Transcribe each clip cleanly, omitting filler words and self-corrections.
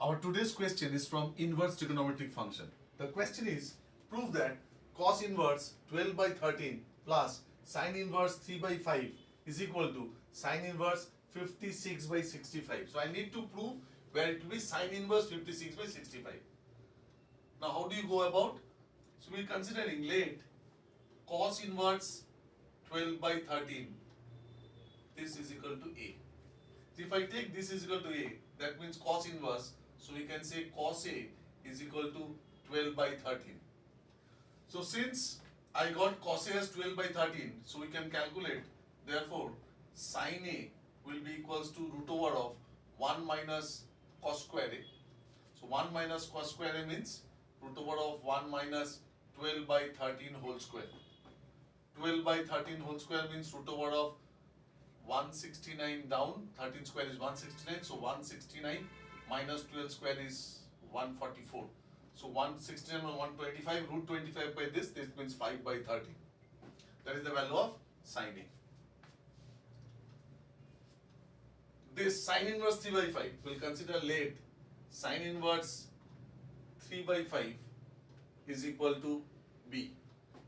Our today's question is from inverse trigonometric function. The question is, prove that cos inverse 12 by 13 plus sin inverse 3 by 5 is equal to sin inverse 56 by 65. So I need to prove where it will be sin inverse 56 by 65. Now how do you go about? So we are considering let cos inverse 12 by 13, this is equal to A. So if I take this is equal to A, that means cos inverse, so we can say cos A is equal to 12 by 13. So since I got cos A as 12 by 13, so we can calculate, therefore sin A will be equals to root over of 1 minus cos square A. So 1 minus cos square A means root over of 1 minus 12 by 13 whole square. 12 by 13 whole square means root over of 169 down, 13 square is 169, so 169 minus 12 square is 144. So 169 or 125, root 25 by this means 5 by 13. That is the value of sin A. This sin inverse 3 by 5, we'll consider let sin inverse 3 by 5 is equal to B.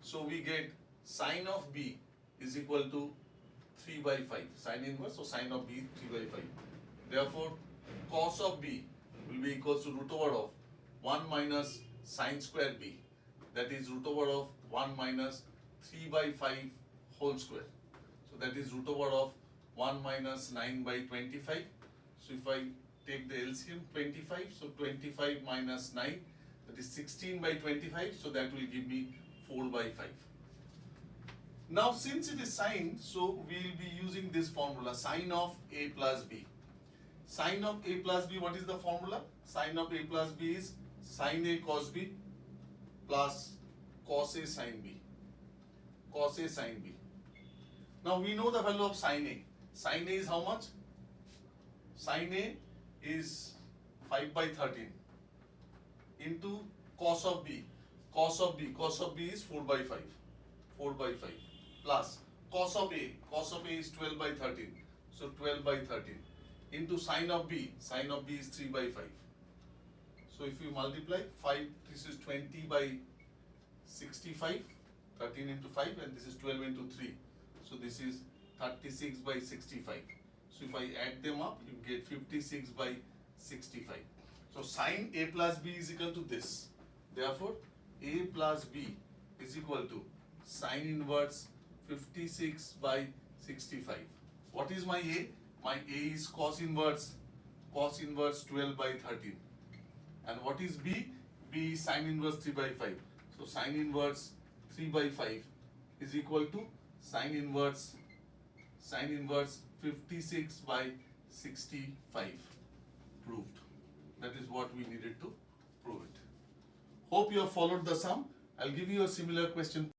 So we get sin of B is equal to 3 by 5, sin inverse, so sin of B 3 by 5. Therefore, cos of B will be equals to root over of 1 minus sin square B, that is root over of 1 minus 3 by 5 whole square. So that is root over of 1 minus 9 by 25. So if I take the LCM 25, so 25 minus 9, that is 16 by 25, so that will give me 4 by 5. Now since it is sine, so we will be using this formula, sine of A plus B. Sine of A plus B, what is the formula? Sine of A plus B is sin A cos B plus cos A sin B. Cos A sin B. Now we know the value of sin A. Sin A is how much? Sin A is 5 by 13 into cos of B. Cos of B is 4 by 5. 4 by 5 plus cos of A is 12 by 13. So 12 by 13 into sin of B is 3 by 5. So if you multiply 5, this is 20 by 65, 13 into 5, and this is 12 into 3. So this is 36 by 65. So if I add them up, you get 56 by 65. So sin A plus B is equal to this. Therefore, A plus B is equal to sin inverse 56 by 65. What is my A? My A is cos inverse 12 by 13. And what is B? B is sin inverse 3 by 5. So sin inverse 3 by 5 is equal to sin inverse 56 by 65. Proved. That is what we needed to prove it. Hope you have followed the sum. I'll give you a similar question.